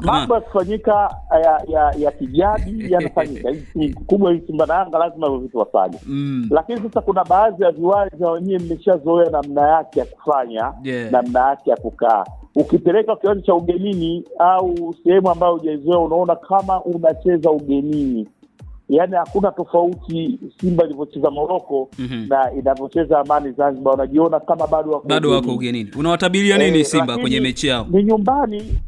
Mambo yakifanyika ya kijadi yanafanyika. Hii kubwa hii Simba na Yanga lazima hivyo vitu wafanye. Lakini sasa kuna baadhi ya viwanja wenyewe mmeshazoea namna yake ya kufanya, namna yake ya kukaa. Ukipeleka kiwanja cha ugenini au sehemu ambayo hujaizoea, unaona kama unacheza ugenini. Yaani hakuna tofauti Simba ilivyocheza Morocco na inavyocheza Amani Zanzibar. Unajiona kama bado wako ugenini. Unawatabiria nini Simba kwenye mechi yao? Ni nyumbani.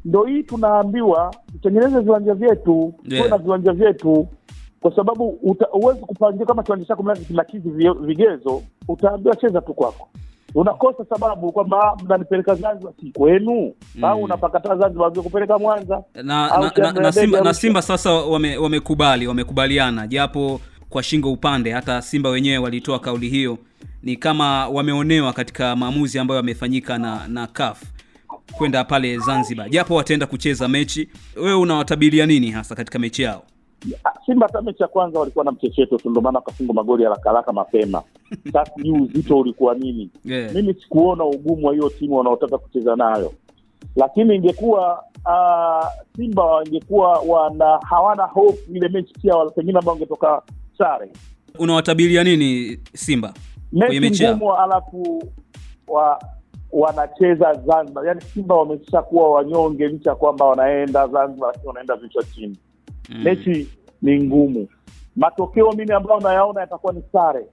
Ndio hii tunaambiwa tutengeneze viwanja vyetu, na viwanja vyetu, kwa sababu huwezi kupangia kama kiwanja chako mnakizi vigezo, utaambiwa cheza tu kwako. Unakosa sababu kwamba mnanipeleka Zanzibar si kwenu, au unapakata Zanzibar kupeleka Mwanza. Na Simba sasa wamekubaliana japo kwa shingo upande. Hata Simba wenyewe walitoa kauli hiyo, ni kama wameonewa katika maamuzi ambayo yamefanyika na CAF kwenda pale Zanzibar, japo wataenda kucheza mechi. Wewe unawatabiria nini hasa katika mechi yao? Simba hata mechi ya kwanza walikuwa na mchecheto, ndio maana wakafunga magoli haraka mapema. Sasa uzito ulikuwa nini? Mimi sikuona ugumu wa hiyo timu wanaotaka kucheza nayo. Lakini ingekuwa Simba wangekuwa hawana hope ile mechi pia, pengine ambao wangetoka sare. Unawatabiria nini Simba kwenye mechi yao? Ngumu, alafu wanacheza Zanzibar. Yaani Simba wameshakuwa wanyonge licha kwamba wanaenda Zanzibar, lakini wanaenda vichwa chini. Mechi ni ngumu. Matokeo mimi ambayo nayaona yatakuwa ni sare.